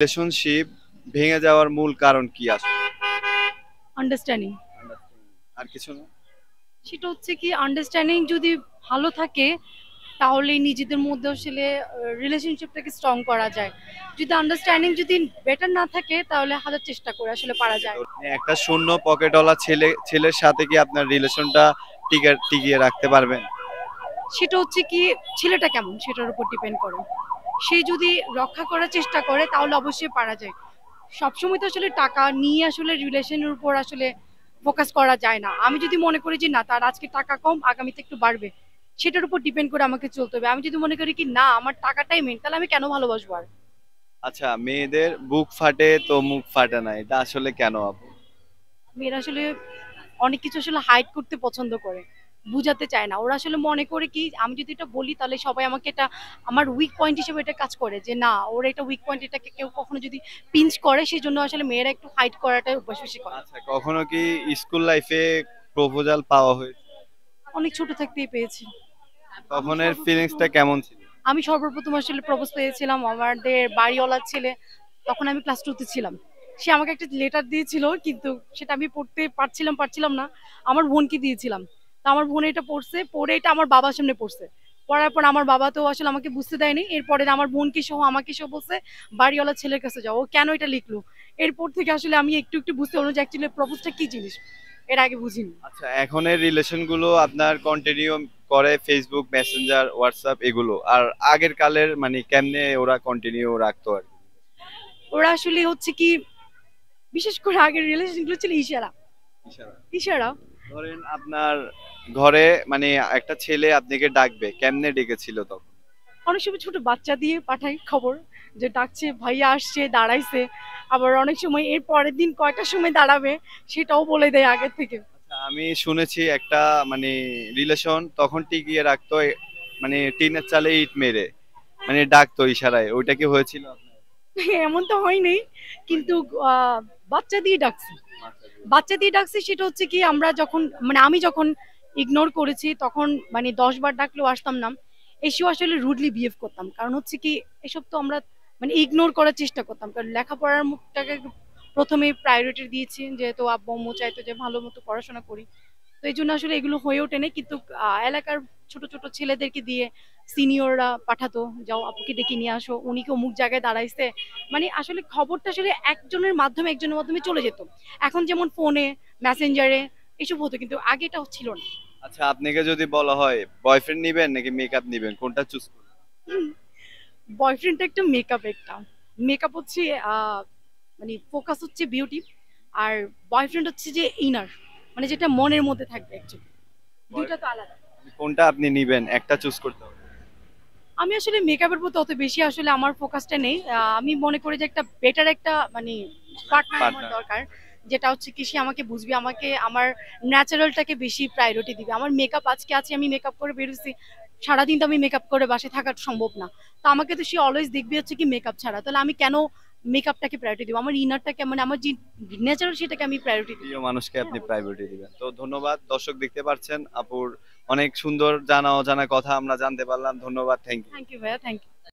Relationship ভেঙে যাওয়ার মূল কারণ কি আসলে? আন্ডারস্ট্যান্ডিং। আর কিছু না? সেটা হচ্ছে কি আন্ডারস্ট্যান্ডিং যদি ভালো থাকে তাহলে নিজেদের মধ্যে আসলে রিলেশনশিপটাকে স্ট্রং করা যায়। যদি আন্ডারস্ট্যান্ডিং যদি বেটার না থাকে তাহলে হাজার চেষ্টা করে আসলে পারা যায় তো না। একটা শূন্য পকেটওয়ালা ছেলের সাথে কি আপনার রিলেশনটা টিকিয়ে রাখতে পারবেন? সেটা হচ্ছে কি ছেলেটা কেমন সেটার উপর ডিপেন্ড করে। সে যদি রক্ষা করার চেষ্টা করে তাহলে অবশ্যই পারা যায়। সবসময় তো আসলে টাকা নিয়ে আসলে রিলেশনের উপর আসলে ফোকাস করা যায় না। আমি যদি মনে করি যে না তার আজকে টাকা কম আগামীতে একটু বাড়বে, সেটার উপর ডিপেন্ড করে আমাকে চলতে হবে। আমি যদি মনে করি কি না আমার টাকাটাই মেন, তাহলে আমি কেন ভালোবাসবো আর? আচ্ছা, মেয়েদের বুক ফাটে তো মুখ ফাটে না, এটা আসলে কেন আপু? মেয়েরা আসলে অনেক কিছু আসলে হাইড করতে পছন্দ করে, বুঝাতে চায় না। ওরা আসলে মনে করে কি আমি যদি এটা বলি তাহলে সবাই আমাকে এটা আমার উইক পয়েন্ট হিসেবে এটা কাজ করে, যে না ওর এটা উইক পয়েন্ট, এটাকে কেউ কখনো যদি পিঞ্চ করে সেই জন্য আসলে মেয়েরা একটু হাইড করাটা অভ্যাস বেশি করে। আচ্ছা, কখনো কি স্কুল লাইফে প্রপোজাল পাওয়া হয়েছে? অনেক ছোট থাকতেই পেয়েছি। আমি তখনের সর্বপ্রথম ফিলিংসটা কেমন ছিল? আমি সর্বপ্রথম আসলে প্রপোজ পেয়েছিলাম আমাদের বাড়িওয়ালার ছেলে। তখন আমি ক্লাস টুতে ছিলাম। সে আমাকে একটা লেটার দিয়েছিল, কিন্তু সেটা আমি পড়তে পারছিলাম না। আমার বোনকে দিয়েছিলাম। তো আমার বোন এটা পড়ছে, পড়ে এটা আমার বাবার সামনে পড়ছে। পড়ার পর আমার বাবা তো আসলে আমাকে বুঝতে দেয়নি। এরপরে আমার বোনকে সহ আমাকে সহ বলছে বাড়িওয়ালার ছেলের কাছে যাও, ও কেন এটা লিখলো। এরপর থেকে আসলে আমি একটু একটু বুঝতে পারলাম যে অ্যাকচুয়ালি প্রপোজটা কি জিনিস, এর আগে বুঝিনি। আচ্ছা, এখনের রিলেশন গুলো আপনার কন্টিনিউ করে ফেসবুক, মেসেঞ্জার, হোয়াটসঅ্যাপ এগুলো, আর আগের কালের মানে কেমনে ওরা কন্টিনিউ রাখতো আর কি? ওরা আসলে হচ্ছে কি বিশেষ করে আগের রিলেশন গুলো ছিল ইশারা। ইশারা। ইশারা। ধরেন আপনার ঘরে মানে একটা ছেলে আপনাকে ডাকবে, কেমনে ডেকেছিল তখন? অনেক সময় ছোট বাচ্চা দিয়ে পাঠাই খবর, যে ডাকছে ভাইয়া আসছে দাঁড়াইছে। আবার অনেক সময় এর পরের দিন কয়টার সময় দাঁড়াবে সেটাও বলে দেয় আগের থেকে। আচ্ছা, আমি শুনেছি একটা মানে রিলেশন তখন টিকিয়ে রাখতো মানে টিনের চালে ইট মেরে, মানে ডাকতো ইশারায়, ওইটা কি হয়েছিল আপনার? এমন তো হয়নি, কিন্তু বাচ্চা দিয়ে ডাকছি। বাচ্চা দিয়ে ডাকছি সেটা হচ্ছে কি আমরা যখন মানে আমি যখন ইগনোর করেছি তখন মানে 10 বার ডাকলেও আসতাম না। এসেও আসলে রুডলি বিহেভ করতাম, কারণ হচ্ছে কি এসব তো আমরা মানে ইগনোর করার চেষ্টা করতাম, কারণ লেখাপড়ার মুখটাকে প্রথমে প্রায়োরিটি দিয়েছি, যেহেতু আব্বু আম্মু চাইতো যে ভালো মতো পড়াশোনা করি। তো এই জন্য আসলে এগুলো হয়ে ওঠেনি, কিন্তু এলাকার ছোট ছোট ছেলেদেরকে দিয়ে সিনিয়ররা পাঠাতো, যাও আপুকে ডেকে নিয়ে আসো, উনি কি অমুক জায়গায় দাঁড়াইছে। মানে আসলে খবরটা আসলে একজনের মাধ্যমে চলে যেত। এখন যেমন ফোনে, মেসেঞ্জারে এসব হতো, কিন্তু আগে এটা ছিল না। আচ্ছা, আপনাকে যদি বলা হয় বয়ফ্রেন্ড নিবেন নাকি মেকআপ নিবেন, কোনটা চুজ করবেন? বয়ফ্রেন্ডটা একটা মেকআপ, একটা মেকআপ হচ্ছে আহ মানে ফোকাস হচ্ছে বিউটি, আর বয়ফ্রেন্ড হচ্ছে যে ইনার, মানে যেটা মনের মধ্যে থাকবে অ্যাকচুয়ালি। দুইটা তো আলাদা। কোনটা আপনি নিবেন, একটা চুজ করতে হবে। আমি আসলে মেকআপের প্রতি অত বেশি আসলে আমার ফোকাসটা নেই। আমি মনে করি যে একটা বেটার একটা মানে পার্টনার আমার পার্টনার। দরকার, যেটা হচ্ছে কি সে আমাকে বুঝবে, আমাকে আমার ন্যাচারালটাকে বেশি প্রায়োরিটি দিবে। আমার মেকআপ আজকে আছে, আমি মেকআপ করে বেরোছি, সারাদিন তো আমি মেকআপ করে বাসায় থাকা সম্ভব না। তো আমাকে তো সে অলওয়েজ দেখবে হচ্ছে কি মেকআপ ছাড়া, তাহলে আমি কেন মেকআপটাকে প্রায়োরিটি দিব? আমার ইনারটাকে মানে আমার যে ন্যাচারাল সেটাকে আমি প্রায়োরিটি দিই। প্রিয় মানুষকে হ্যাঁ আপনি অবশ্যই। প্রায়োরিটি দিবেন। তো ধন্যবাদ, দর্শক দেখতে পাচ্ছেন আপুর অনেক সুন্দর জানা অজানা কথা আমরা জানতে পারলাম। ধন্যবাদ, থ্যাংক ইউ। থ্যাংক ইউ ভাইয়া, থ্যাংক ইউ।